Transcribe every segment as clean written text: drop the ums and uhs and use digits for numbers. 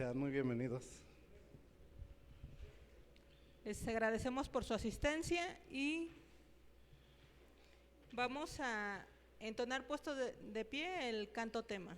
Sean muy bienvenidos. Les agradecemos por su asistencia y vamos a entonar puesto de pie el canto tema.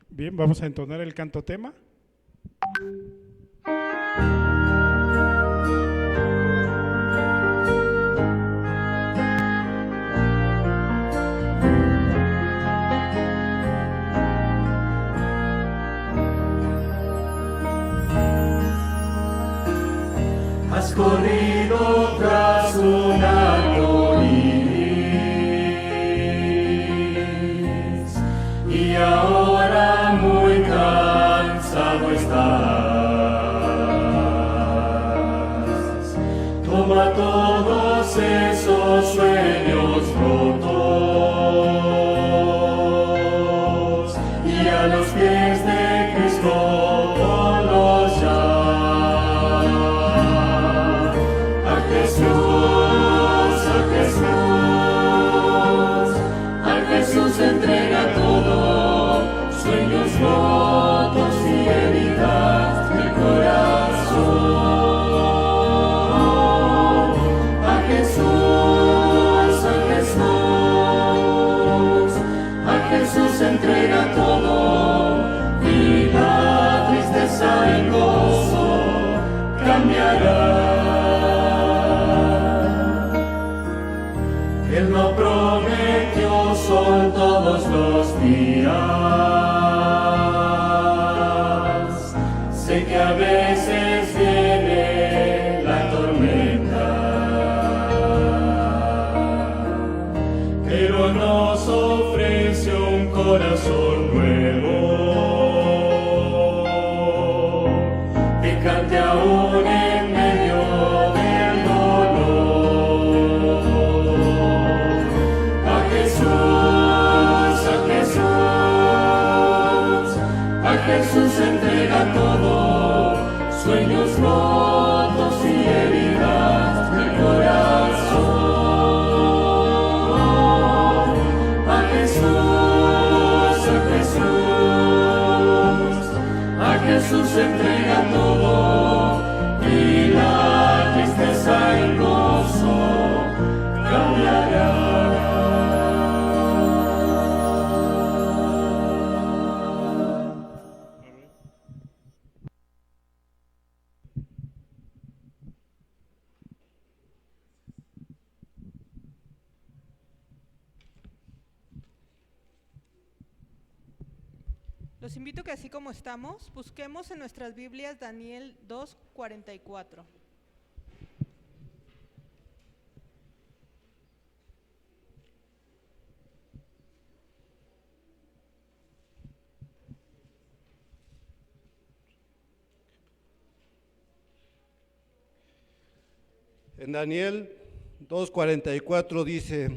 Bien, vamos a entonar el canto tema. Has corrido tras un arco iris y ahora muy cansado estás. Toma todos esos sueños rotos y a los pies de Cristo ponlos ya. Jesús entrega todo, sueños rotos y heridas del corazón. A Jesús entrega todo y la tristeza en gozo cambiará. Él no prometió sol todos los días. Sé que a veces viene la tormenta, pero nos ofrece un corazón nuevo que cante aún en medio del dolor. A Jesús entrega todo, sueños rotos y heridas del corazón. A Jesús entrega todo y la tristeza en gozo cambiará. Los invito que así como estamos, busquemos en nuestras Biblias Daniel 2:44. En Daniel 2:44 dice: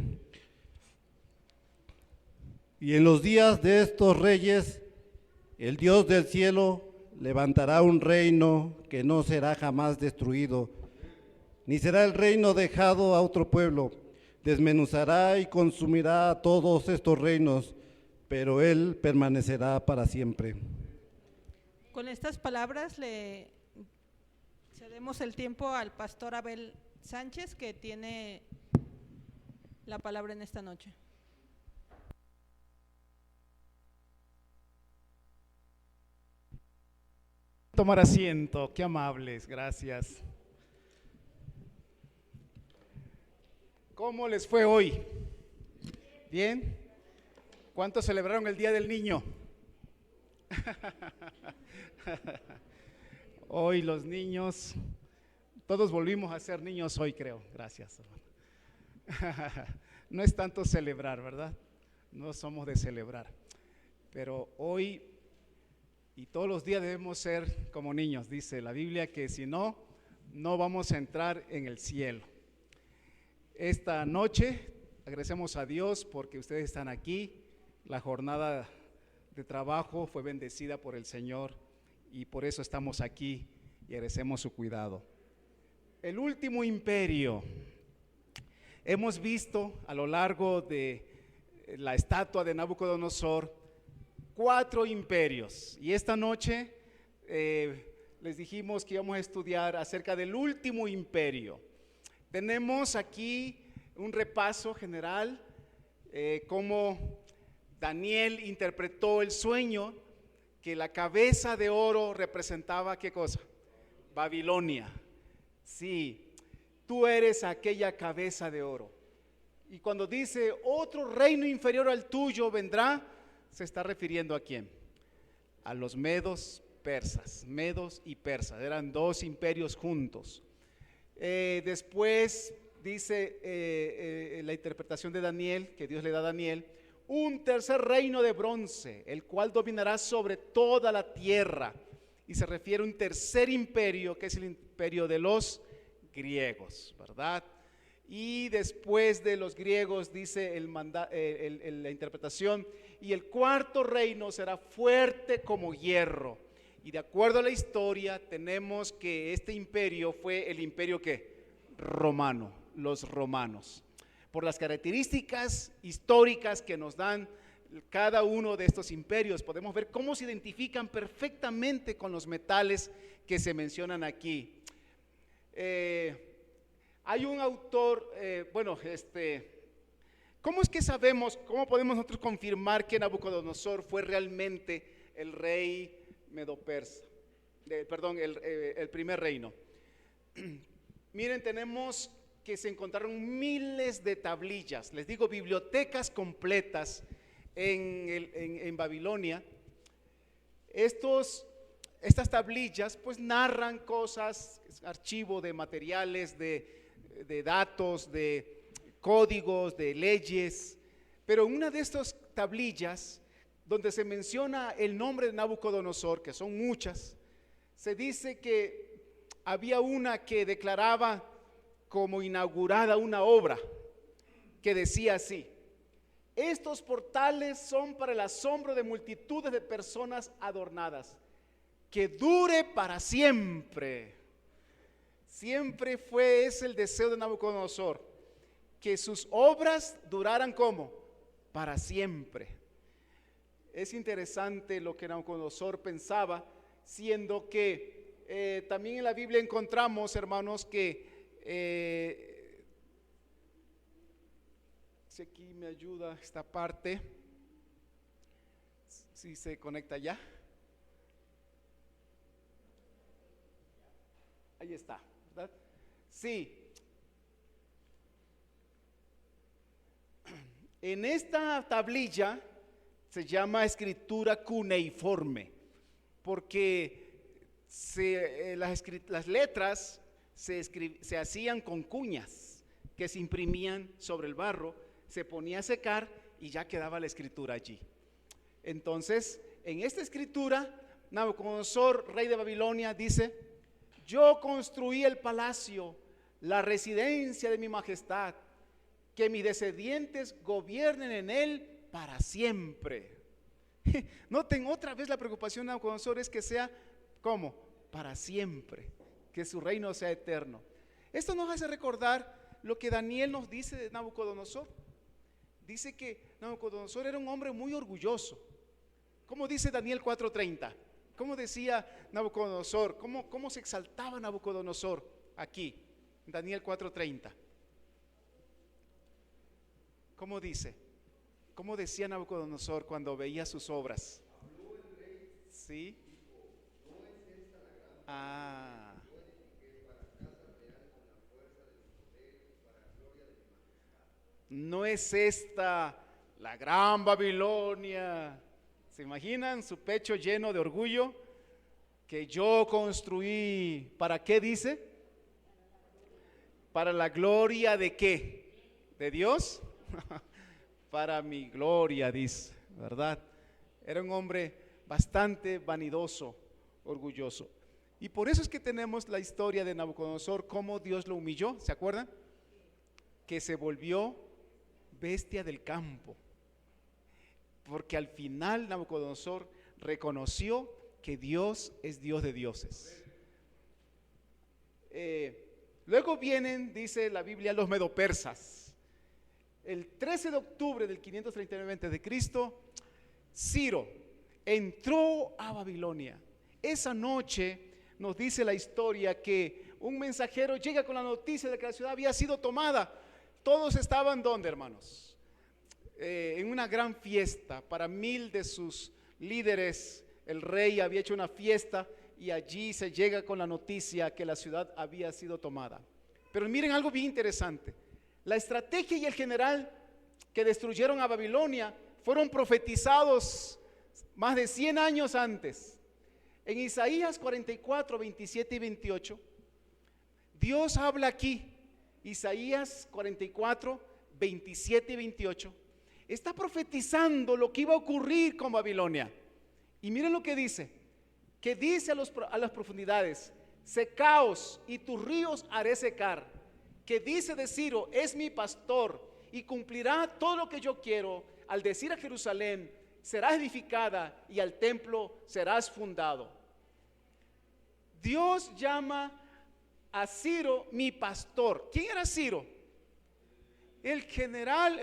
y en los días de estos reyes, el Dios del cielo levantará un reino que no será jamás destruido, ni será el reino dejado a otro pueblo. Desmenuzará y consumirá a todos estos reinos, pero él permanecerá para siempre. Con estas palabras le cedemos el tiempo al pastor Abel Sánchez, que tiene la palabra en esta noche. Tomar asiento, qué amables, gracias. ¿Cómo les fue hoy? ¿Bien? ¿Cuántos celebraron el Día del Niño? Hoy los niños, todos volvimos a ser niños hoy, creo. Gracias, hermano. No es tanto celebrar, ¿verdad? No somos de celebrar, pero hoy y todos los días debemos ser como niños. Dice la Biblia que si no, no vamos a entrar en el cielo. Esta noche agradecemos a Dios porque ustedes están aquí. La jornada de trabajo fue bendecida por el Señor y por eso estamos aquí y agradecemos su cuidado. El último imperio. Hemos visto a lo largo de la estatua de Nabucodonosor 4 imperios, y esta noche les dijimos que íbamos a estudiar acerca del último imperio. Tenemos aquí un repaso general, cómo Daniel interpretó el sueño, que la cabeza de oro representaba ¿qué cosa? Babilonia. Sí, tú eres aquella cabeza de oro. Y cuando dice otro reino inferior al tuyo vendrá, se está refiriendo ¿a quién? A los medos persas, medos y persas, eran 2 imperios juntos. Después dice la interpretación de Daniel, que Dios le da a Daniel, un tercer reino de bronce, el cual dominará sobre toda la tierra. Y se refiere a un tercer imperio, que es el imperio de los griegos, ¿verdad? Y después de los griegos dice la interpretación, y el cuarto reino será fuerte como hierro. Y de acuerdo a la historia tenemos que este imperio fue el imperio ¿qué? Romano, los romanos. Por las características históricas que nos dan cada uno de estos imperios, podemos ver cómo se identifican perfectamente con los metales que se mencionan aquí. Hay un autor, ¿cómo es que sabemos, cómo podemos nosotros confirmar que Nabucodonosor fue realmente el rey medo-persa? El primer reino. Miren, tenemos que se encontraron miles de tablillas, les digo, bibliotecas completas en Babilonia. Estas tablillas pues narran cosas, archivo de materiales, de datos, de códigos, de leyes, pero una de estas tablillas donde se menciona el nombre de Nabucodonosor, que son muchas, se dice que había una que declaraba como inaugurada una obra que decía así: estos portales son para el asombro de multitudes de personas adornadas, que dure para siempre. Siempre fue ese el deseo de Nabucodonosor, que sus obras duraran ¿cómo? Para siempre. Es interesante lo que Nabucodonosor pensaba, siendo que también en la Biblia encontramos, hermanos, que si aquí me ayuda esta parte, si se conecta ya, ahí está, ¿verdad? Sí, en esta tablilla se llama escritura cuneiforme, porque las letras se hacían con cuñas que se imprimían sobre el barro, se ponía a secar y ya quedaba la escritura allí. Entonces, en esta escritura, Nabucodonosor, rey de Babilonia, dice: yo construí el palacio, la residencia de mi majestad, que mis descendientes gobiernen en él para siempre. Noten otra vez la preocupación de Nabucodonosor es que sea ¿cómo? Para siempre, que su reino sea eterno. Esto nos hace recordar lo que Daniel nos dice de Nabucodonosor. Dice que Nabucodonosor era un hombre muy orgulloso. ¿Cómo dice Daniel 4:30? ¿Cómo decía Nabucodonosor? ¿Cómo se exaltaba Nabucodonosor aquí? Daniel 4:30. ¿Cómo dice? ¿Cómo decía Nabucodonosor cuando veía sus obras? ¿Sí? No es esta la gran Babilonia. ¿Se imaginan su pecho lleno de orgullo? Que yo construí, ¿para qué dice? ¿Para la gloria de qué? ¿De Dios? Para mi gloria, dice, ¿verdad? Era un hombre bastante vanidoso, orgulloso. Y por eso es que tenemos la historia de Nabucodonosor, cómo Dios lo humilló, ¿se acuerdan? Que se volvió bestia del campo. Porque al final Nabucodonosor reconoció que Dios es Dios de dioses. Luego vienen, dice la Biblia, los medopersas. El 13 de octubre del 539 a.C., Ciro entró a Babilonia. Esa noche nos dice la historia que un mensajero llega con la noticia de que la ciudad había sido tomada. Todos estaban, ¿dónde, hermanos? En una gran fiesta. Para 1000 de sus líderes, el rey había hecho una fiesta y allí se llega con la noticia que la ciudad había sido tomada. Pero miren algo bien interesante. La estrategia y el general que destruyeron a Babilonia fueron profetizados más de 100 años antes. En Isaías 44, 27 y 28, Dios habla aquí, Isaías 44, 27 y 28, está profetizando lo que iba a ocurrir con Babilonia. Y miren lo que dice, a las profundidades, secaos y tus ríos haré secar, que dice de Ciro, es mi pastor y cumplirá todo lo que yo quiero, al decir a Jerusalén, serás edificada y al templo serás fundado. Dios llama a Ciro mi pastor. ¿Quién era Ciro? El general,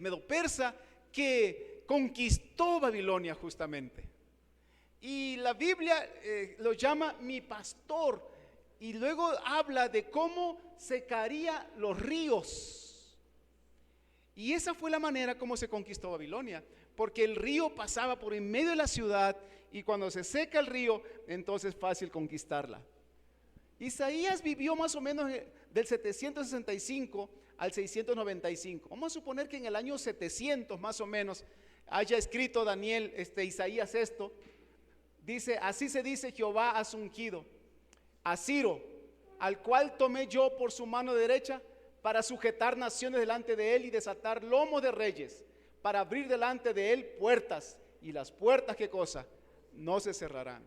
medo-persa, que conquistó Babilonia justamente. Y la Biblia lo llama mi pastor. Y luego habla de cómo secaría los ríos. Y esa fue la manera como se conquistó Babilonia, porque el río pasaba por en medio de la ciudad y cuando se seca el río, entonces es fácil conquistarla. Isaías vivió más o menos del 765 al 695. Vamos a suponer que en el año 700 más o menos haya escrito Daniel, Isaías esto. Dice, así se dice Jehová a su ungido, a Ciro, al cual tomé yo por su mano derecha para sujetar naciones delante de él y desatar lomos de reyes, para abrir delante de él puertas, y las puertas, ¿qué cosa? No se cerrarán.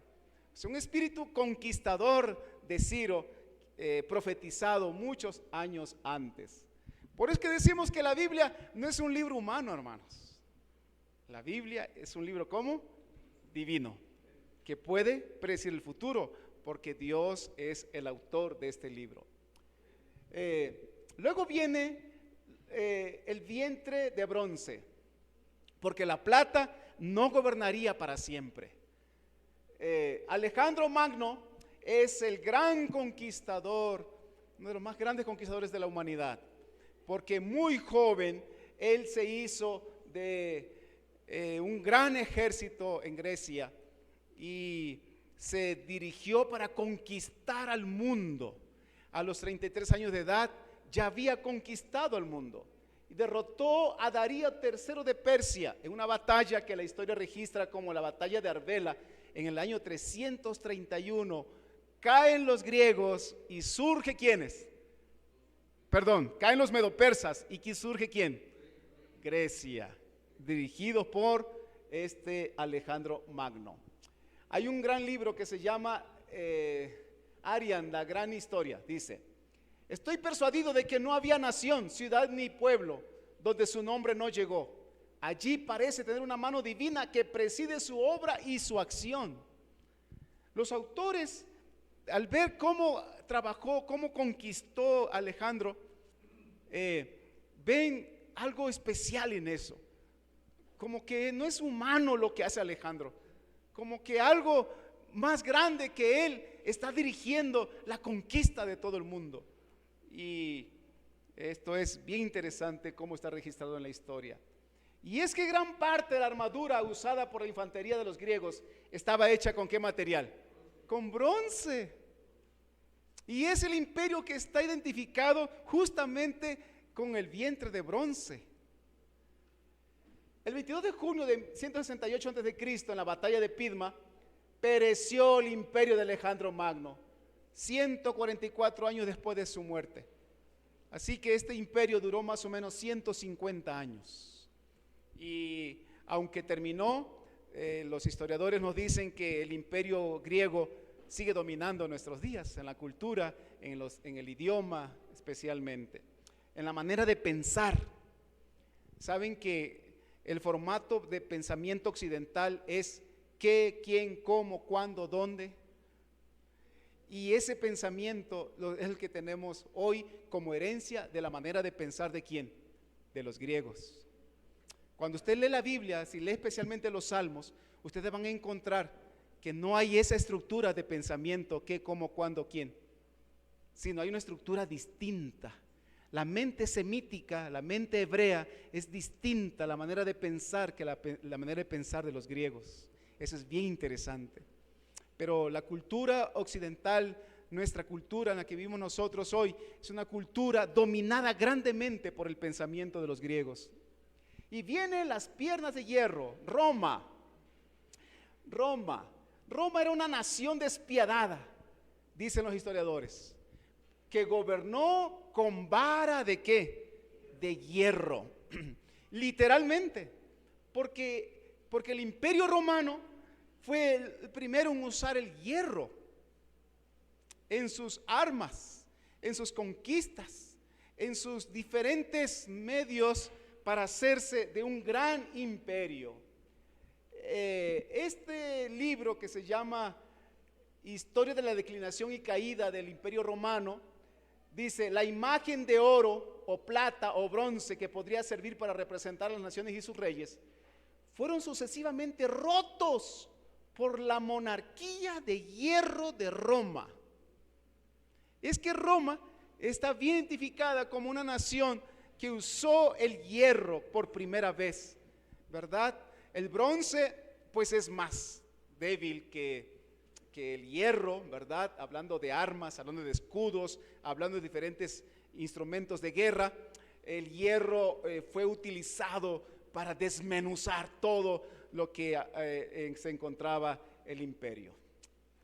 Es un espíritu conquistador de Ciro, profetizado muchos años antes. Por eso es que decimos que la Biblia no es un libro humano, hermanos. La Biblia es un libro, ¿cómo? Divino, que puede predecir el futuro, porque Dios es el autor de este libro. Luego viene el vientre de bronce, porque la plata no gobernaría para siempre. Alejandro Magno es el gran conquistador, uno de los más grandes conquistadores de la humanidad, porque muy joven él se hizo de un gran ejército en Grecia y se dirigió para conquistar al mundo. A los 33 años de edad ya había conquistado al mundo y derrotó a Darío III de Persia en una batalla que la historia registra como la batalla de Arbela en el año 331. Caen los griegos y surge ¿quiénes? Caen los medopersas y ¿quién surge quién? Grecia, dirigidos por Alejandro Magno. Hay un gran libro que se llama Arian, la gran historia. Dice, estoy persuadido de que no había nación, ciudad ni pueblo donde su nombre no llegó. Allí parece tener una mano divina que preside su obra y su acción. Los autores, al ver cómo trabajó, cómo conquistó Alejandro, ven algo especial en eso. Como que no es humano lo que hace Alejandro, como que algo más grande que él está dirigiendo la conquista de todo el mundo. Y esto es bien interesante cómo está registrado en la historia. Y es que gran parte de la armadura usada por la infantería de los griegos estaba hecha ¿con qué material? Con bronce. Y es el imperio que está identificado justamente con el vientre de bronce. El 22 de junio de 168 a.C., en la batalla de Pidma, pereció el imperio de Alejandro Magno, 144 años después de su muerte. Así que este imperio duró más o menos 150 años. Y aunque terminó, los historiadores nos dicen que el imperio griego sigue dominando nuestros días, en la cultura, en el idioma especialmente, en la manera de pensar. Saben que el formato de pensamiento occidental es qué, quién, cómo, cuándo, dónde. Y ese pensamiento es el que tenemos hoy como herencia de la manera de pensar ¿de quién? De los griegos. Cuando usted lee la Biblia, si lee especialmente los Salmos, ustedes van a encontrar que no hay esa estructura de pensamiento, qué, cómo, cuándo, quién, sino hay una estructura distinta. La mente semítica, la mente hebrea es distinta a la manera de pensar que la manera de pensar de los griegos. Eso es bien interesante. Pero la cultura occidental, nuestra cultura en la que vivimos nosotros hoy, es una cultura dominada grandemente por el pensamiento de los griegos. Y vienen las piernas de hierro, Roma. Roma era una nación despiadada, dicen los historiadores, que gobernó con vara ¿de qué? De hierro. Literalmente, porque el imperio romano fue el primero en usar el hierro en sus armas, en sus conquistas, en sus diferentes medios para hacerse de un gran imperio. Este libro que se llama Historia de la declinación y caída del Imperio Romano dice: la imagen de oro o plata o bronce que podría servir para representar a las naciones y sus reyes fueron sucesivamente rotos por la monarquía de hierro de Roma. Es que Roma está bien identificada como una nación que usó el hierro por primera vez, ¿verdad? El bronce pues es más débil que el hierro, ¿verdad? Hablando de armas, hablando de escudos, hablando de diferentes instrumentos de guerra. El hierro fue utilizado para desmenuzar todo lo que se encontraba el imperio.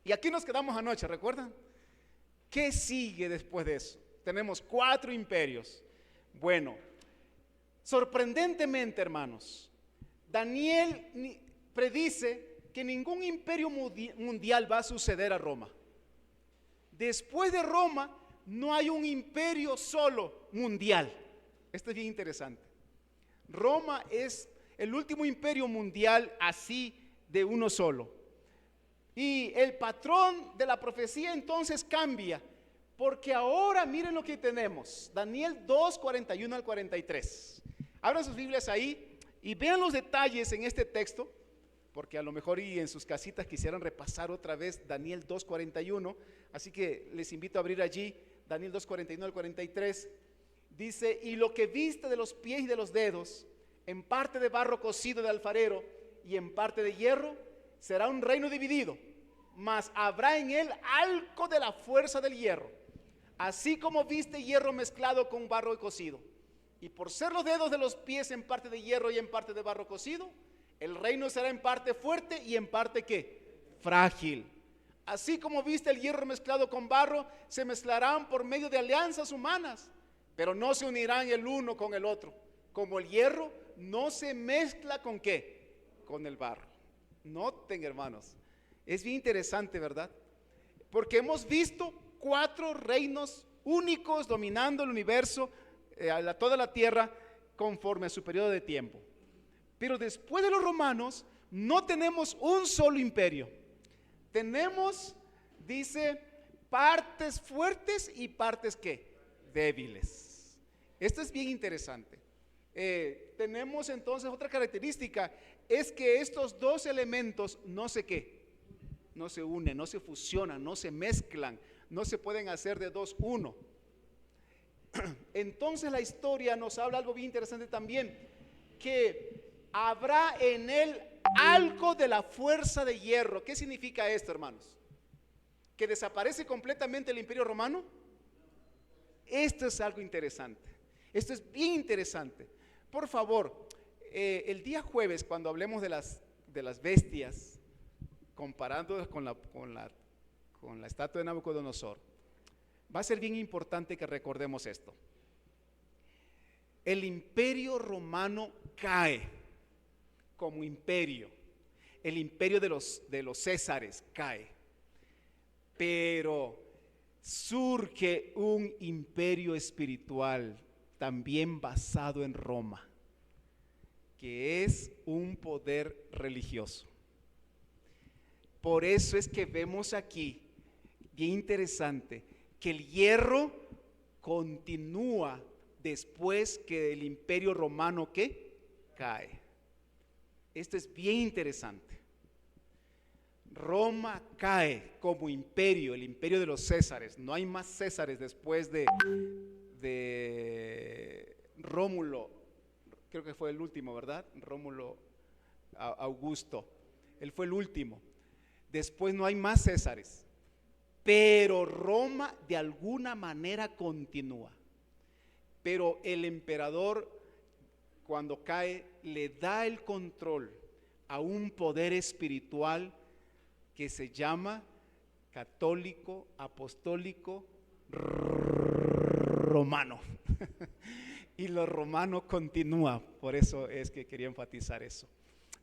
Y aquí nos quedamos anoche, ¿recuerdan? ¿Qué sigue después de eso? Tenemos 4 imperios. Bueno, sorprendentemente, hermanos, Daniel predice que ningún imperio mundial va a suceder a Roma. Después de Roma no hay un imperio solo mundial. Esto es bien interesante. Roma es el último imperio mundial así de uno solo. Y el patrón de la profecía entonces cambia, porque ahora miren lo que tenemos. Daniel 2, 41 al 43. Abran sus Biblias ahí y vean los detalles en este texto, porque a lo mejor y en sus casitas quisieran repasar otra vez Daniel 2, 41. Así que les invito a abrir allí Daniel 2, 41 al 43. Dice: y lo que viste de los pies y de los dedos, en parte de barro cocido de alfarero y en parte de hierro, será un reino dividido, mas habrá en él algo de la fuerza del hierro, así como viste hierro mezclado con barro cocido. Y por ser los dedos de los pies en parte de hierro y en parte de barro cocido, el reino será en parte fuerte y en parte ¿qué? Frágil. Así como viste el hierro mezclado con barro, se mezclarán por medio de alianzas humanas, pero no se unirán el uno con el otro, como el hierro no se mezcla ¿con qué? Con el barro. Noten, hermanos, es bien interesante, ¿verdad? Porque hemos visto 4 reinos únicos dominando el universo, toda la tierra, conforme a su periodo de tiempo. Pero después de los romanos no tenemos un solo imperio. Tenemos, dice, partes fuertes y partes ¿qué? Débiles. Esto es bien interesante. Tenemos entonces otra característica, es que estos 2 elementos no se ¿qué? No se unen, no se fusionan, no se mezclan, no se pueden hacer de 2 uno. Entonces la historia nos habla algo bien interesante también, que habrá en él algo de la fuerza de hierro. ¿Qué significa esto, hermanos? ¿Que desaparece completamente el imperio romano? Esto es algo interesante. Esto es bien interesante. Por favor, el día jueves, cuando hablemos de las bestias, comparándolas con la estatua de Nabucodonosor, va a ser bien importante que recordemos esto. El imperio romano cae como imperio. el imperio de los Césares cae, pero surge un imperio espiritual también basado en Roma, que es un poder religioso. Por eso es que vemos aquí, bien interesante, que el hierro continúa después que el imperio romano ¿qué? Cae. Esto es bien interesante. Roma cae como imperio, el imperio de los Césares. No hay más Césares después de Rómulo, creo que fue el último, ¿verdad? Rómulo Augusto, él fue el último. Después no hay más Césares, pero Roma de alguna manera continúa. Pero el emperador, cuando cae, le da el control a un poder espiritual que se llama católico, apostólico, romano. Y lo romano continúa, por eso es que quería enfatizar eso.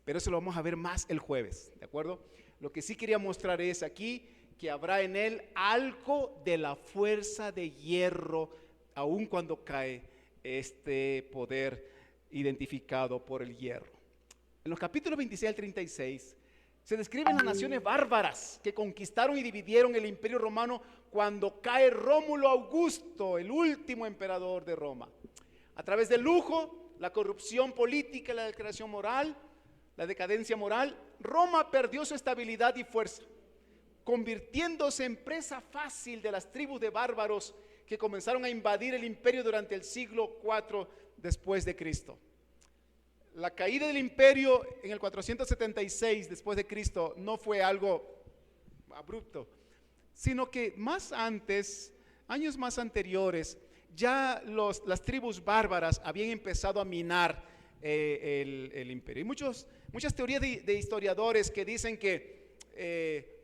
Pero eso lo vamos a ver más el jueves, ¿de acuerdo? Lo que sí quería mostrar es aquí que habrá en él algo de la fuerza de hierro, aun cuando cae este poder identificado por el hierro. En los capítulos 26 al 36 se describen las naciones bárbaras que conquistaron y dividieron el imperio romano cuando cae Rómulo Augusto, el último emperador de Roma. A través del lujo, la corrupción política, la degradación moral, la decadencia moral, Roma perdió su estabilidad y fuerza, convirtiéndose en presa fácil de las tribus de bárbaros que comenzaron a invadir el imperio durante el siglo IV después de Cristo. La caída del imperio en el 476 después de Cristo no fue algo abrupto, sino que más antes, años más anteriores, ya las tribus bárbaras habían empezado a minar el imperio. Y muchas teorías de historiadores que dicen que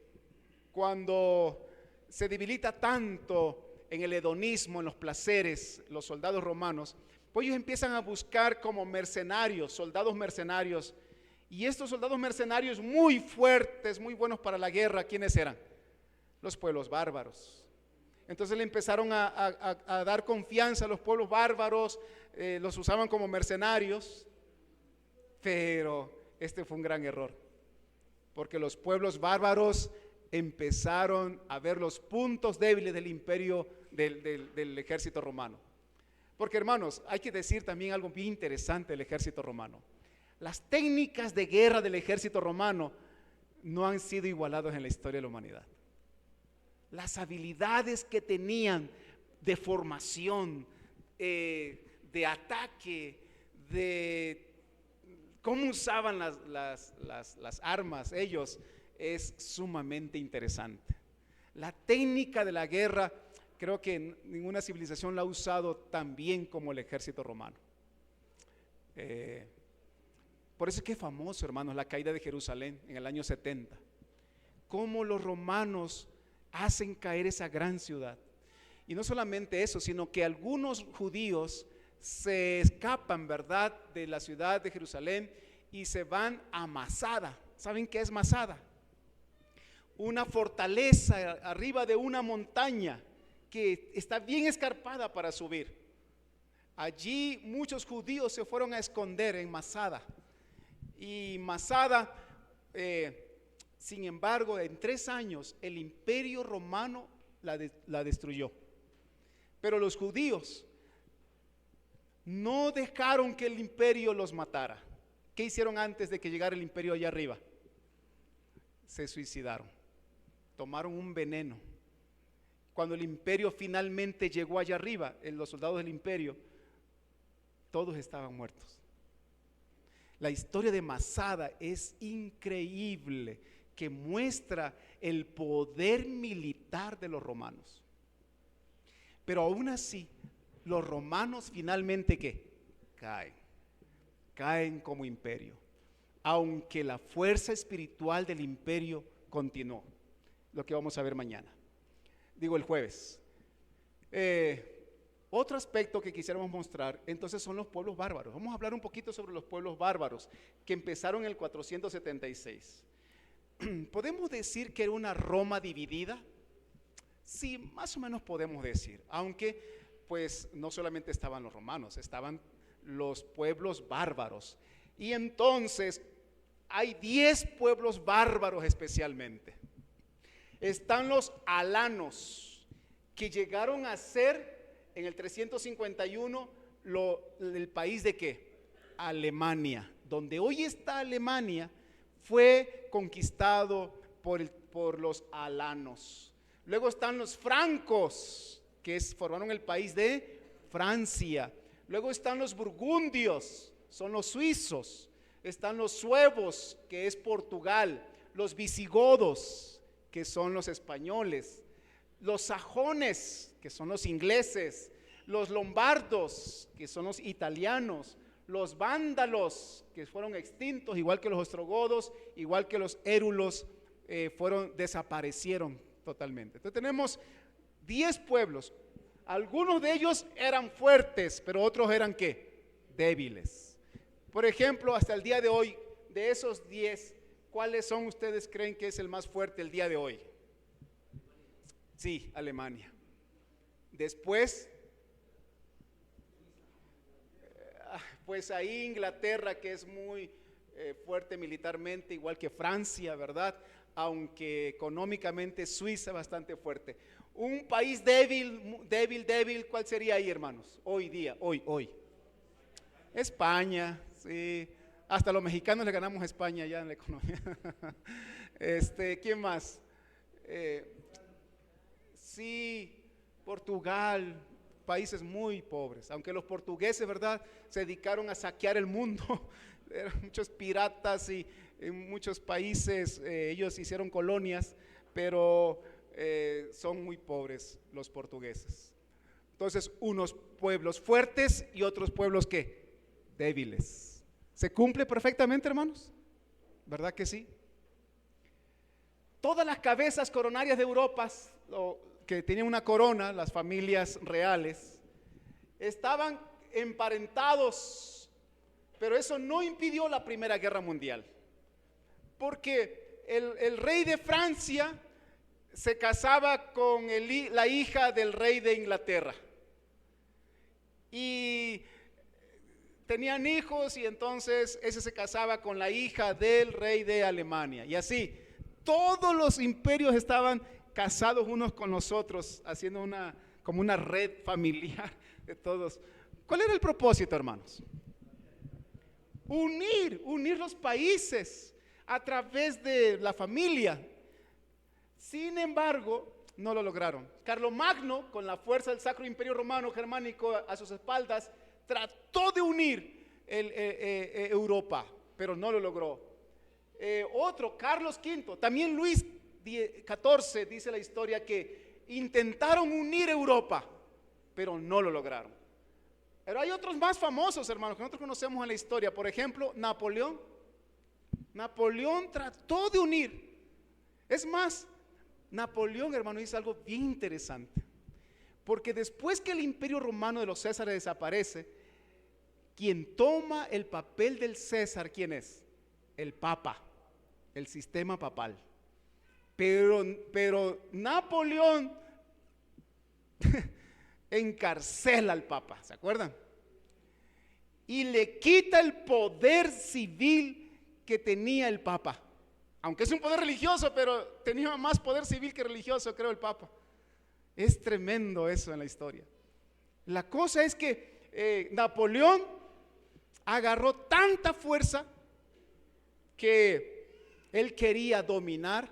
cuando se debilita tanto en el hedonismo, en los placeres, los soldados romanos, pues ellos empiezan a buscar como mercenarios, soldados mercenarios. Y estos soldados mercenarios muy fuertes, muy buenos para la guerra, ¿quiénes eran? Los pueblos bárbaros. Entonces le empezaron a dar confianza a los pueblos bárbaros, los usaban como mercenarios, pero este fue un gran error, porque los pueblos bárbaros empezaron a ver los puntos débiles del imperio, del ejército romano. Porque hermanos, hay que decir también algo bien interesante del ejército romano. Las técnicas de guerra del ejército romano no han sido igualadas en la historia de la humanidad. Las habilidades que tenían de formación, de ataque, de cómo usaban las armas ellos, es sumamente interesante. La técnica de la guerra, creo que ninguna civilización la ha usado tan bien como el ejército romano. Por eso es que es famoso, hermanos, la caída de Jerusalén en el año 70. Cómo los romanos hacen caer esa gran ciudad. Y no solamente eso, sino que algunos judíos se escapan, ¿verdad?, de la ciudad de Jerusalén y se van a Masada. ¿Saben qué es Masada? Una fortaleza arriba de una montaña que está bien escarpada para subir. Allí muchos judíos se fueron a esconder en Masada. Y Masada, sin embargo, en 3 años el imperio romano la destruyó. Pero los judíos no dejaron que el imperio los matara. ¿Qué hicieron antes de que llegara el imperio allá arriba? Se suicidaron, tomaron un veneno. Cuando el imperio finalmente llegó allá arriba, los soldados del imperio, todos estaban muertos. La historia de Masada es increíble, que muestra el poder militar de los romanos. Pero aún así, los romanos finalmente ¿qué? Caen como imperio, aunque la fuerza espiritual del imperio continuó, lo que vamos a ver mañana, digo el jueves. Otro aspecto que quisiéramos mostrar, entonces, son los pueblos bárbaros. Vamos a hablar un poquito sobre los pueblos bárbaros que empezaron en el 476. ¿Podemos decir que era una Roma dividida? Sí, más o menos podemos decir, aunque pues no solamente estaban los romanos, estaban los pueblos bárbaros. Y entonces hay 10 pueblos bárbaros especialmente. Están los alanos, que llegaron a ser en el 351 el país de ¿qué? Alemania. Donde hoy está Alemania fue conquistado por los alanos. Luego están los francos, que formaron el país de Francia. Luego están los burgundios, son los suizos. Están los suevos, que es Portugal. Los visigodos, que son los españoles. Los sajones, que son los ingleses. Los lombardos, que son los italianos. Los vándalos, que fueron extintos, igual que los ostrogodos, igual que los érulos, desaparecieron totalmente. Entonces tenemos 10 pueblos. Algunos de ellos eran fuertes, pero otros eran ¿qué? Débiles. Por ejemplo, hasta el día de hoy, de esos 10, ¿cuáles son ustedes creen que es el más fuerte el día de hoy? Sí, Alemania. Después, pues ahí Inglaterra, que es muy fuerte militarmente, igual que Francia, ¿verdad? Aunque económicamente Suiza bastante fuerte. Un país débil, ¿cuál sería ahí, hermanos? Hoy día, hoy. España, sí. Hasta los mexicanos le ganamos a España ya en la economía. ¿Quién más? Sí, Portugal, países muy pobres. Aunque los portugueses, ¿verdad?, se dedicaron a saquear el mundo. Eran muchos piratas y en muchos países ellos hicieron colonias, pero son muy pobres los portugueses. Entonces, unos pueblos fuertes y otros pueblos ¿qué? Débiles. ¿Se cumple perfectamente, hermanos? ¿Verdad que sí? Todas las cabezas coronarias de Europa, que tenían una corona, las familias reales, estaban emparentados, pero eso no impidió la Primera Guerra Mundial, porque el rey de Francia se casaba con la hija del rey de Inglaterra y tenían hijos, y entonces ese se casaba con la hija del rey de Alemania, y así todos los imperios estaban casados unos con los otros, haciendo como una red familiar de todos. ¿Cuál era el propósito, hermanos? Unir los países a través de la familia. Sin embargo, no lo lograron. Carlomagno, con la fuerza del Sacro Imperio Romano Germánico a sus espaldas, trató de unir Europa, pero no lo logró. Otro, Carlos V, también Luis XIV, dice la historia, que intentaron unir Europa, pero no lo lograron. Pero hay otros más famosos, hermanos, que nosotros conocemos en la historia. Por ejemplo, Napoleón. Napoleón trató de unir. Es más, Napoleón, hermano, hizo algo bien interesante, porque después que el Imperio Romano de los Césares desaparece, quien toma el papel del César, ¿quién es? El Papa, el sistema papal. Pero Napoleón encarcela al Papa, ¿se acuerdan? Y le quita el poder civil que tenía el Papa, aunque es un poder religioso, pero tenía más poder civil que religioso, creo, el Papa. Es tremendo eso en la historia. La cosa es que Napoleón agarró tanta fuerza que él quería dominar,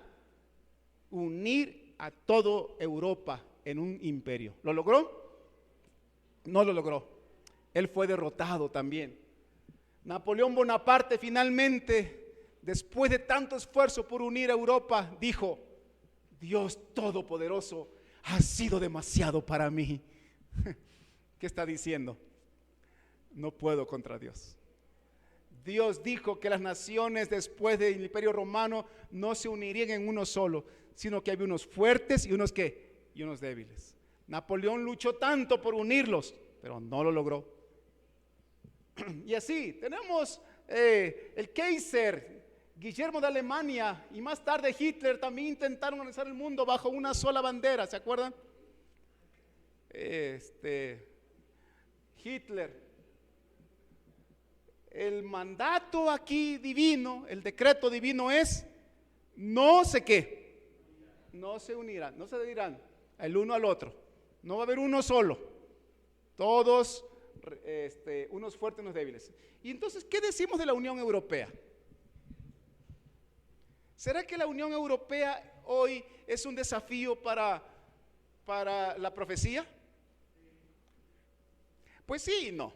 unir a toda Europa en un imperio. ¿Lo logró? No lo logró. Él fue derrotado también. Napoleón Bonaparte finalmente, después de tanto esfuerzo por unir a Europa, dijo: Dios Todopoderoso ha sido demasiado para mí. ¿Qué está diciendo? No puedo contra Dios. Dios dijo que las naciones después del Imperio Romano no se unirían en uno solo, sino que había unos fuertes y unos ¿qué? Y unos débiles. Napoleón luchó tanto por unirlos, pero no lo logró. Y así, tenemos el Kaiser, Guillermo de Alemania, y más tarde Hitler también intentaron organizar el mundo bajo una sola bandera, ¿se acuerdan? Hitler. El mandato aquí divino, el decreto divino es: no sé qué, no se unirán, no se dirán el uno al otro, no va a haber uno solo, todos unos fuertes y unos débiles. Y entonces, ¿qué decimos de la Unión Europea? ¿Será que la Unión Europea hoy es un desafío para la profecía? Pues sí y no.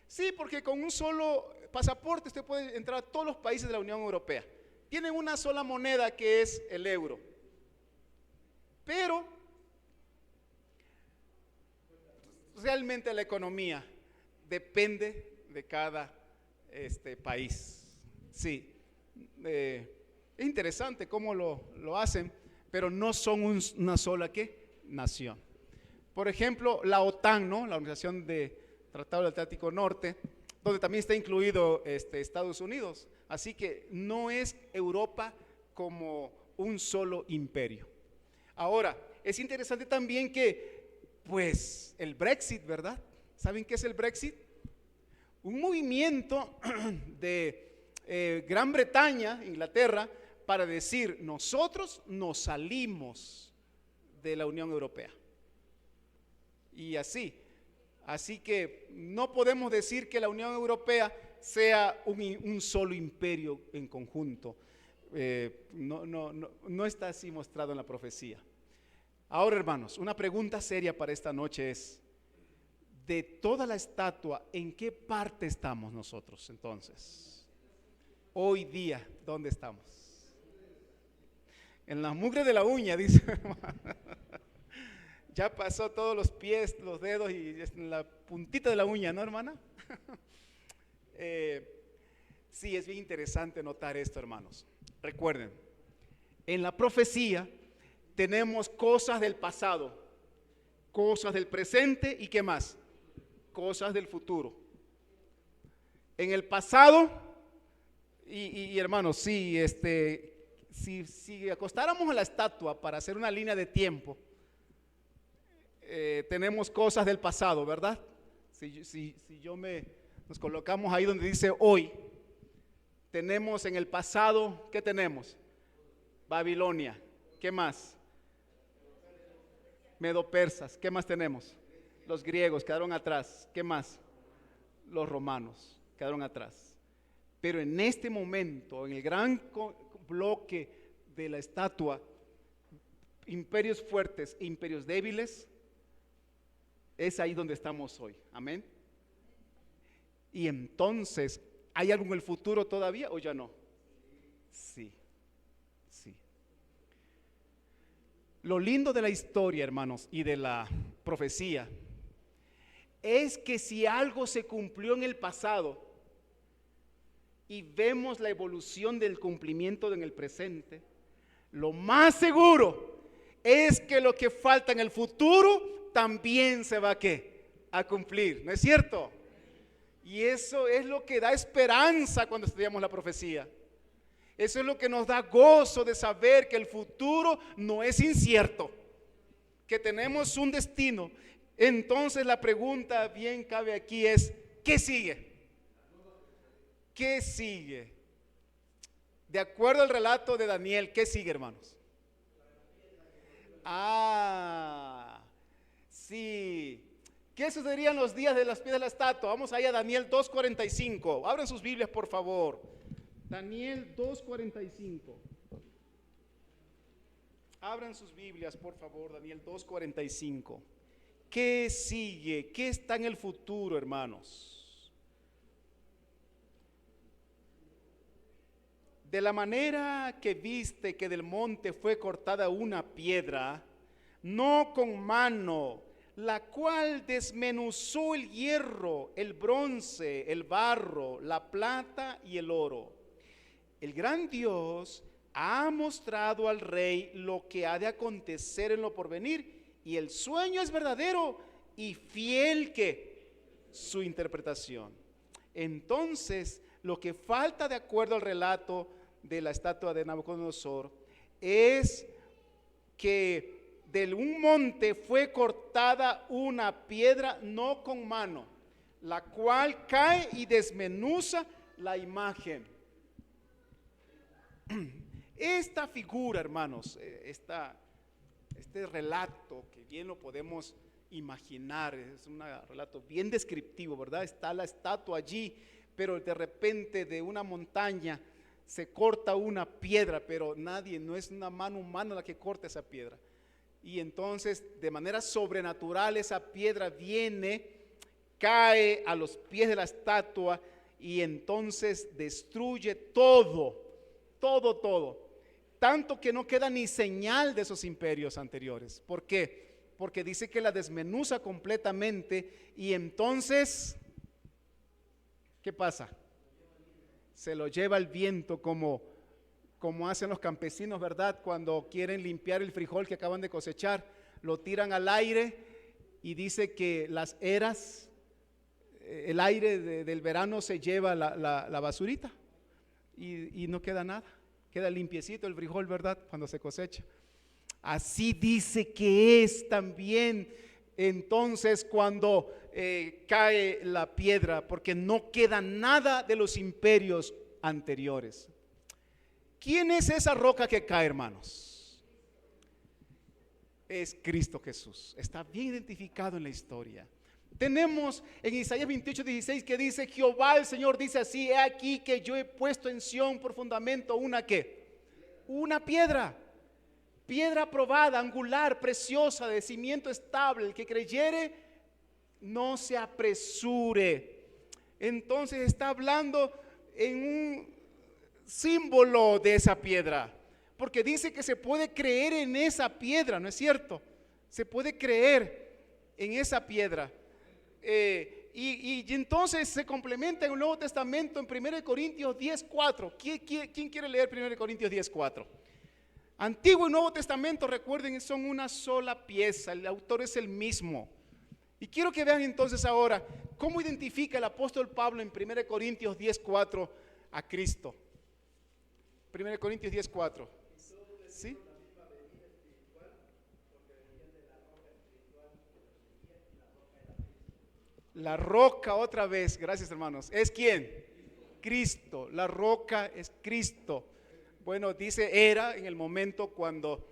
Sí, porque con un solo pasaporte usted puede entrar a todos los países de la Unión Europea. Tienen una sola moneda, que es el euro. Pero realmente la economía depende de cada país. Sí, es interesante cómo lo hacen, pero no son una sola nación. Por ejemplo, la OTAN, ¿no? La Organización de Tratado del Atlántico Norte, donde también está incluido Estados Unidos. Así que no es Europa como un solo imperio. Ahora, es interesante también que, pues, el Brexit, ¿verdad? ¿Saben qué es el Brexit? Un movimiento de Gran Bretaña, Inglaterra, para decir: nosotros nos salimos de la Unión Europea. Y así que no podemos decir que la Unión Europea sea un solo imperio en conjunto. No está así mostrado en la profecía. Ahora, hermanos, una pregunta seria para esta noche es: de toda la estatua, ¿en qué parte estamos nosotros entonces? Hoy día, ¿dónde estamos? En la mugre de la uña, dice. Ya pasó todos los pies, los dedos y en la puntita de la uña, ¿no, hermana? Sí, es bien interesante notar esto, hermanos. Recuerden, en la profecía tenemos cosas del pasado, cosas del presente y ¿qué más? Cosas del futuro. En el pasado, y hermanos, si acostáramos a la estatua para hacer una línea de tiempo, tenemos cosas del pasado, ¿verdad? Nos colocamos ahí donde dice hoy, tenemos en el pasado, ¿qué tenemos? Babilonia, ¿qué más? Medo-persas, ¿qué más tenemos? Los griegos quedaron atrás, ¿qué más? Los romanos quedaron atrás. Pero en este momento, en el gran bloque de la estatua, imperios fuertes e imperios débiles, es ahí donde estamos hoy, amén. Y entonces, ¿hay algo en el futuro todavía o ya no? Sí. Lo lindo de la historia, hermanos, y de la profecía, es que si algo se cumplió en el pasado y vemos la evolución del cumplimiento en el presente, lo más seguro es que lo que falta en el futuro también se va a cumplir, ¿no es cierto? Y eso es lo que da esperanza cuando estudiamos la profecía. Eso es lo que nos da gozo de saber que el futuro no es incierto, que tenemos un destino. Entonces la pregunta bien cabe aquí es: ¿qué sigue? ¿Qué sigue? De acuerdo al relato de Daniel, ¿qué sigue, hermanos? Sí. ¿Qué sucedería en los días de los pies de la estatua? Vamos ahí a Daniel 2:45. Abran sus Biblias, por favor. Daniel 2:45. Abran sus Biblias, por favor. Daniel 2:45. ¿Qué sigue? ¿Qué está en el futuro, hermanos? De la manera que viste que del monte fue cortada una piedra, no con mano, la cual desmenuzó el hierro, el bronce, el barro, la plata y el oro. El gran Dios ha mostrado al rey lo que ha de acontecer en lo porvenir, y el sueño es verdadero y fiel que su interpretación. Entonces, lo que falta de acuerdo al relato de la estatua de Nabucodonosor es que de un monte fue cortada una piedra no con mano, la cual cae y desmenuza la imagen. Esta figura, hermanos, este relato que bien lo podemos imaginar, es un relato bien descriptivo, ¿verdad? Está la estatua allí, pero de repente de una montaña se corta una piedra, pero no es una mano humana la que corta esa piedra. Y entonces de manera sobrenatural esa piedra viene, cae a los pies de la estatua y entonces destruye todo. Tanto que no queda ni señal de esos imperios anteriores. ¿Por qué? Porque dice que la desmenuza completamente y entonces, ¿qué pasa? Se lo lleva el viento como hacen los campesinos, ¿verdad? Cuando quieren limpiar el frijol que acaban de cosechar, lo tiran al aire y dice que las eras, el aire del verano se lleva la basurita y no queda nada. Queda limpiecito el frijol, ¿verdad? Cuando se cosecha. Así dice que es también entonces cuando cae la piedra, porque no queda nada de los imperios anteriores. ¿Quién es esa roca que cae, hermanos? Es Cristo Jesús. Está bien identificado en la historia. Tenemos en Isaías 28:16 que dice: Jehová el Señor dice así: he aquí que yo he puesto en Sión por fundamento una piedra probada, angular, preciosa, de cimiento estable. El que creyere no se apresure. Entonces está hablando en un símbolo de esa piedra, porque dice que se puede creer en esa piedra, ¿no es cierto? Se puede creer en esa piedra. Y entonces se complementa en el Nuevo Testamento en 1 Corintios 10:4. ¿Quién quiere leer 1 Corintios 10:4? Antiguo y Nuevo Testamento, recuerden, son una sola pieza, el autor es el mismo. Y quiero que vean entonces ahora cómo identifica el apóstol Pablo en 1 Corintios 10:4 a Cristo. 1 Corintios 10:4. ¿Sí? La roca, otra vez, gracias hermanos, ¿es quién? Cristo. La roca es Cristo. Bueno, dice era en el momento cuando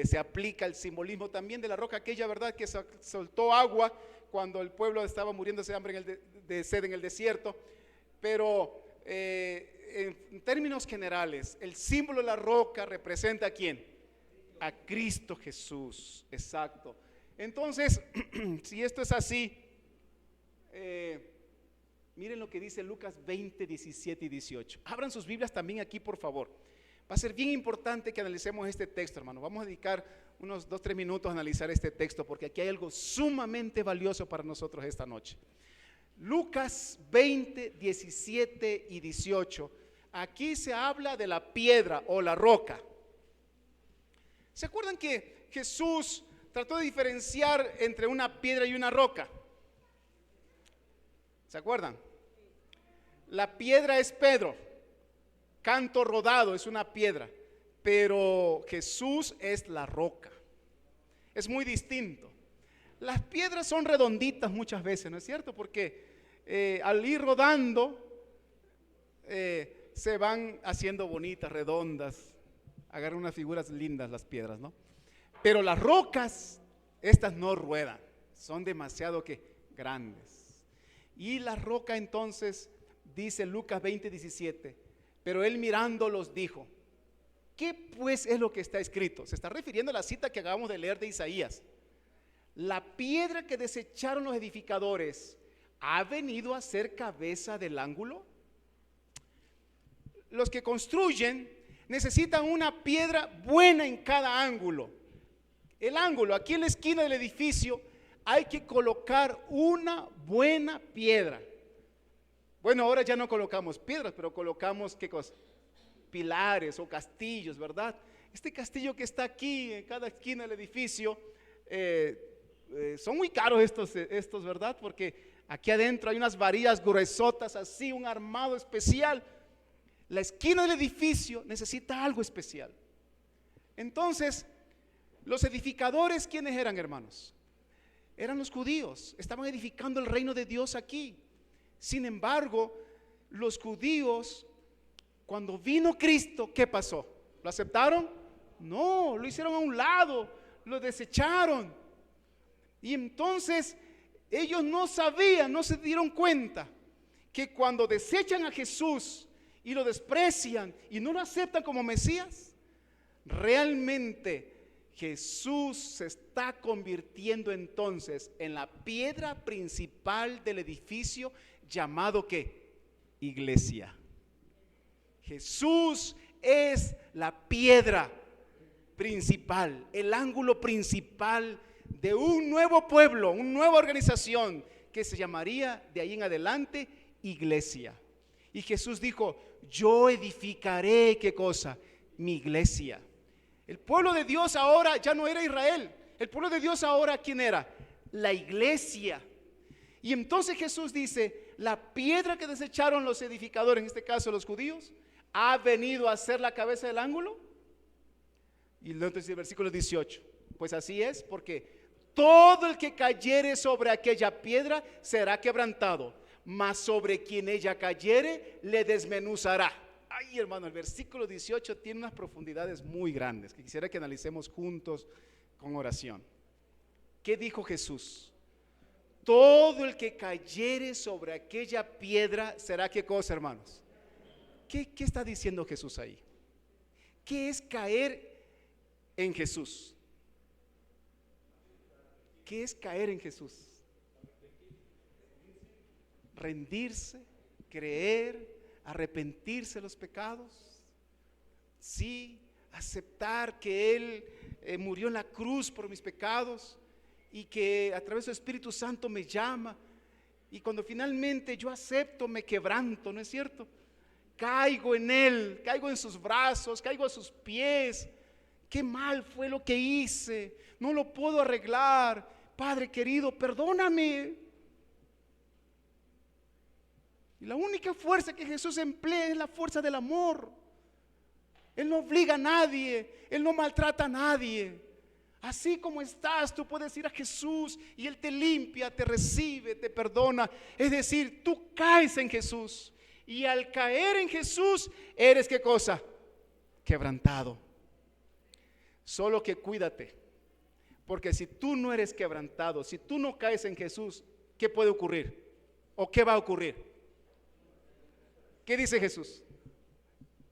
se aplica el simbolismo también de la roca aquella, ¿verdad? Que soltó agua cuando el pueblo estaba muriéndose de hambre de sed en el desierto. Pero en términos generales, el símbolo de la roca representa ¿a quién? A Cristo Jesús, exacto. Entonces, si esto es así, miren lo que dice Lucas 20, 17 y 18. Abran sus Biblias también aquí, por favor. Va a ser bien importante que analicemos este texto, hermano. Vamos a dedicar unos 2-3 minutos a analizar este texto, porque aquí hay algo sumamente valioso para nosotros esta noche. Lucas 20, 17 y 18. Aquí se habla de la piedra o la roca. ¿Se acuerdan que Jesús trató de diferenciar entre una piedra y una roca? ¿Se acuerdan? La piedra es Pedro, canto rodado es una piedra, pero Jesús es la roca. Es muy distinto. Las piedras son redonditas muchas veces, ¿no es cierto? Porque al ir rodando se van haciendo bonitas, redondas, agarran unas figuras lindas las piedras, ¿no? Pero las rocas, estas no ruedan, son demasiado grandes. Y la roca entonces, dice Lucas 20, 17, pero él mirándolos dijo: ¿qué pues es lo que está escrito? Se está refiriendo a la cita que acabamos de leer de Isaías. La piedra que desecharon los edificadores ha venido a ser cabeza del ángulo. Los que construyen necesitan una piedra buena en cada ángulo. El ángulo, aquí en la esquina del edificio, hay que colocar una buena piedra. Bueno, ahora ya no colocamos piedras, pero colocamos, ¿qué cosa? Pilares o castillos, ¿verdad? Este castillo que está aquí en cada esquina del edificio son muy caros estos, ¿verdad? Porque aquí adentro hay unas varillas gruesotas así, un armado especial. La esquina del edificio necesita algo especial. Entonces, los edificadores, ¿quiénes eran, hermanos? Eran los judíos, estaban edificando el reino de Dios aquí. Sin embargo, los judíos, cuando vino Cristo, ¿qué pasó? ¿Lo aceptaron? No, lo hicieron a un lado, lo desecharon. Y entonces ellos no sabían, no se dieron cuenta que cuando desechan a Jesús y lo desprecian y no lo aceptan como Mesías, realmente Jesús se está convirtiendo entonces en la piedra principal del edificio llamado ¿qué? Iglesia. Jesús es la piedra principal, el ángulo principal de un nuevo pueblo, una nueva organización que se llamaría de ahí en adelante iglesia. Y Jesús dijo, yo edificaré, ¿qué cosa? Mi iglesia. El pueblo de Dios ahora ya no era Israel. El pueblo de Dios ahora, ¿quién era? La iglesia. Y entonces Jesús dice, la piedra que desecharon los edificadores, en este caso los judíos, ha venido a ser la cabeza del ángulo. Y entonces el versículo 18, pues así es, porque todo el que cayere sobre aquella piedra será quebrantado, mas sobre quien ella cayere le desmenuzará. Ay, hermano, el versículo 18 tiene unas profundidades muy grandes que quisiera que analicemos juntos con oración. ¿Qué dijo Jesús? Todo el que cayere sobre aquella piedra será, ¿qué cosa, hermanos? ¿Qué está diciendo Jesús ahí? ¿Qué es caer en Jesús? ¿Qué es caer en Jesús? Rendirse, creer, arrepentirse de los pecados. Sí, aceptar que Él murió en la cruz por mis pecados y que a través del Espíritu Santo me llama. Y cuando finalmente yo acepto, me quebranto, ¿no es cierto? Caigo en Él, caigo en sus brazos, caigo a sus pies. Qué mal fue lo que hice, no lo puedo arreglar. Padre querido, perdóname. Y la única fuerza que Jesús emplea es la fuerza del amor. Él no obliga a nadie, Él no maltrata a nadie. Así como estás, tú puedes ir a Jesús y Él te limpia, te recibe, te perdona. Es decir, tú caes en Jesús. Y al caer en Jesús, eres ¿qué cosa? Quebrantado. Solo que cuídate, porque si tú no eres quebrantado, si tú no caes en Jesús, ¿qué puede ocurrir? ¿O qué va a ocurrir? ¿Qué dice Jesús?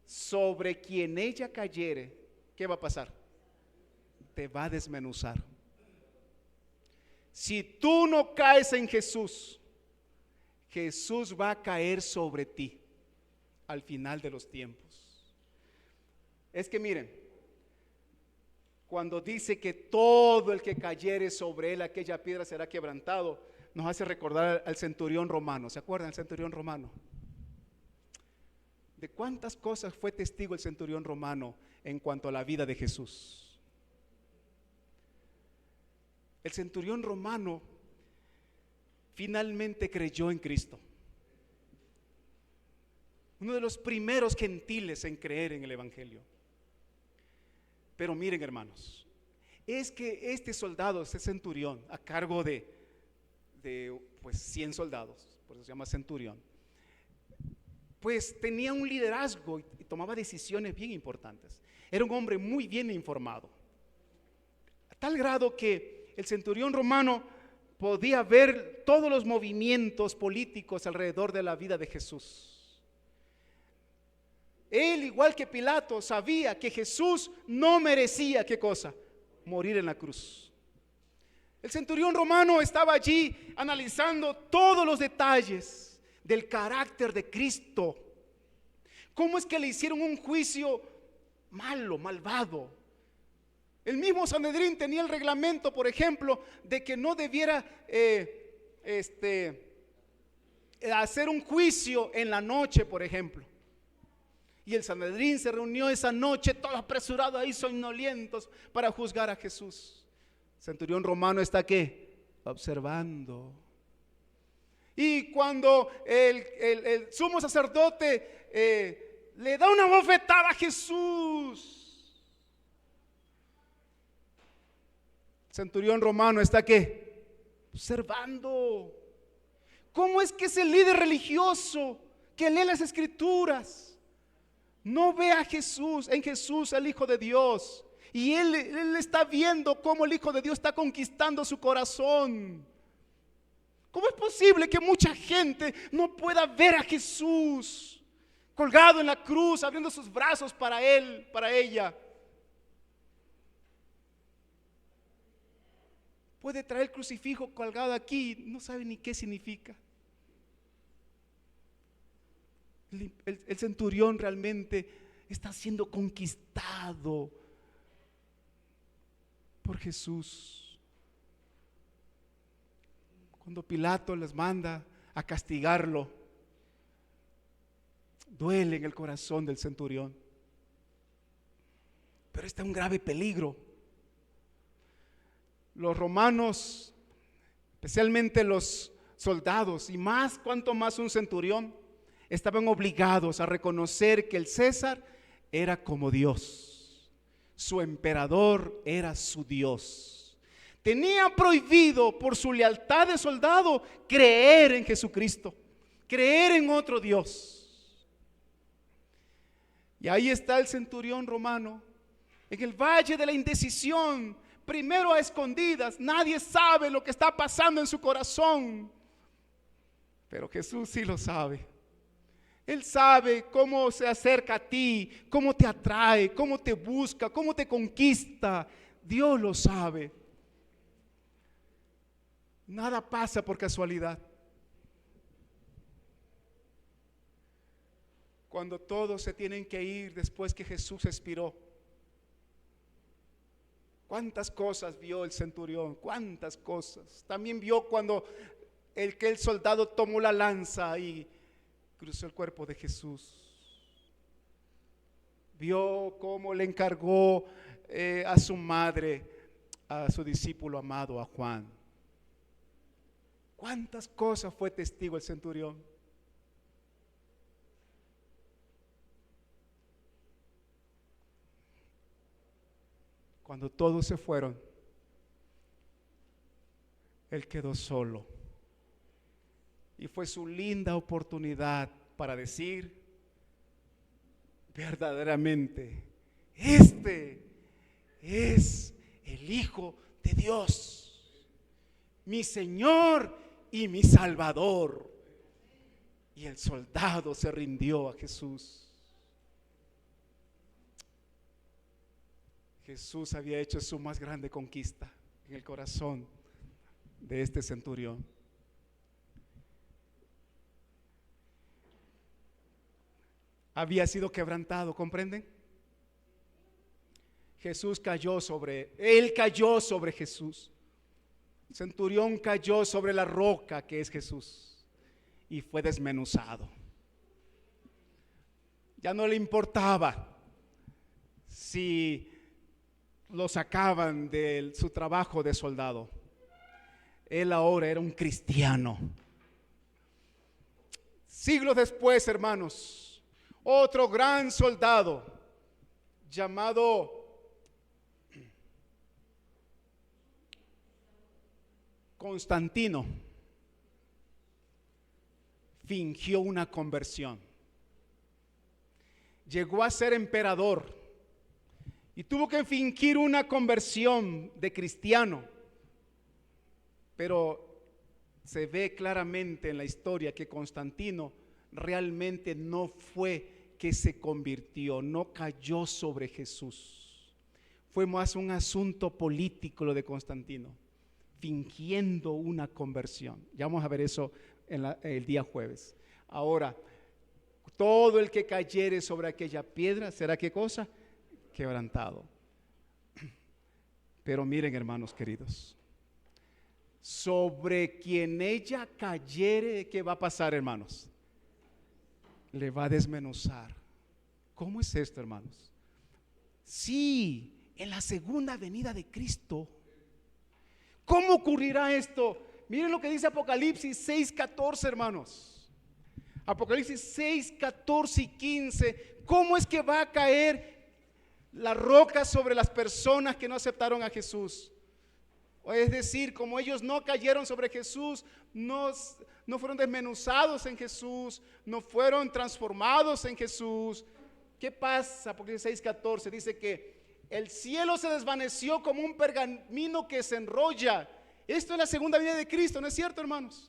Sobre quien ella cayere, ¿qué va a pasar? Te va a desmenuzar. Si tú no caes en Jesús, Jesús va a caer sobre ti al final de los tiempos. Es que miren, cuando dice que todo el que cayere sobre él aquella piedra será quebrantado, nos hace recordar al centurión romano. ¿Se acuerdan del centurión romano? ¿De cuántas cosas fue testigo el centurión romano en cuanto a la vida de Jesús? El centurión romano finalmente creyó en Cristo. Uno de los primeros gentiles en creer en el Evangelio. Pero miren, hermanos, es que este soldado, este centurión, a cargo de pues 100 soldados, por eso se llama centurión, pues tenía un liderazgo y tomaba decisiones bien importantes. Era un hombre muy bien informado, a tal grado que el centurión romano podía ver todos los movimientos políticos alrededor de la vida de Jesús. Él, igual que Pilato, sabía que Jesús no merecía, ¿qué cosa? Morir en la cruz. El centurión romano estaba allí analizando todos los detalles del carácter de Cristo. ¿Cómo es que le hicieron un juicio malo, malvado? El mismo Sanedrín tenía el reglamento, por ejemplo, de que no debiera hacer un juicio en la noche, por ejemplo. Y el Sanedrín se reunió esa noche, todos apresurados ahí, soñolientos, para juzgar a Jesús. Centurión romano está ¿qué? Observando. Y cuando el sumo sacerdote le da una bofetada a Jesús, centurión romano está ¿qué? Observando. ¿Cómo es que ese líder religioso que lee las escrituras no ve a Jesús, en Jesús el Hijo de Dios? Y él está viendo cómo el Hijo de Dios está conquistando su corazón. ¿Cómo es posible que mucha gente no pueda ver a Jesús colgado en la cruz, abriendo sus brazos para él, para ella? Puede traer el crucifijo colgado aquí, no sabe ni qué significa. El centurión realmente está siendo conquistado por Jesús. Cuando Pilato les manda a castigarlo, duele en el corazón del centurión. Pero está un grave peligro. Los romanos, especialmente los soldados, y más, cuanto más un centurión, estaban obligados a reconocer que el César era como Dios. Su emperador era su Dios. Tenía prohibido por su lealtad de soldado creer en Jesucristo, creer en otro Dios. Y ahí está el centurión romano, en el valle de la indecisión, primero a escondidas. Nadie sabe lo que está pasando en su corazón, pero Jesús sí lo sabe. Él sabe cómo se acerca a ti, cómo te atrae, cómo te busca, cómo te conquista. Dios lo sabe. Nada pasa por casualidad. Cuando todos se tienen que ir después que Jesús expiró, cuántas cosas vio el centurión, cuántas cosas. También vio cuando el soldado tomó la lanza y cruzó el cuerpo de Jesús. Vio cómo le encargó a su madre, a su discípulo amado, a Juan. ¿Cuántas cosas fue testigo el centurión? Cuando todos se fueron, él quedó solo. Y fue su linda oportunidad para decir, verdaderamente, este es el Hijo de Dios, mi Señor y mi Salvador. Y el soldado se rindió a Jesús. Jesús había hecho su más grande conquista en el corazón de este centurión. Había sido quebrantado, ¿comprenden? Él cayó sobre Jesús. El centurión cayó sobre la roca que es Jesús y fue desmenuzado. Ya no le importaba si lo sacaban de su trabajo de soldado. Él ahora era un cristiano. Siglos después, hermanos, otro gran soldado llamado Constantino fingió una conversión. Llegó a ser emperador y tuvo que fingir una conversión de cristiano. Pero se ve claramente en la historia que Constantino realmente no fue que se convirtió, no cayó sobre Jesús. Fue más un asunto político lo de Constantino, fingiendo una conversión. Ya vamos a ver eso el día jueves. Ahora, todo el que cayere sobre aquella piedra será ¿qué cosa? Quebrantado. Pero miren, hermanos queridos, sobre quien ella cayere, ¿qué va a pasar, hermanos? Le va a desmenuzar. ¿Cómo es esto, hermanos? Sí, en la segunda venida de Cristo, ¿Cómo ocurrirá esto? Miren lo que dice Apocalipsis 6:14, hermanos. Apocalipsis 6:14 y 15. ¿Cómo es que va a caer la roca sobre las personas que no aceptaron a Jesús? Es decir, como ellos no cayeron sobre Jesús, no fueron desmenuzados en Jesús, no fueron transformados en Jesús. ¿Qué pasa? Apocalipsis 6:14 dice que el cielo se desvaneció como un pergamino que se enrolla. Esto es la segunda venida de Cristo, ¿no es cierto, hermanos?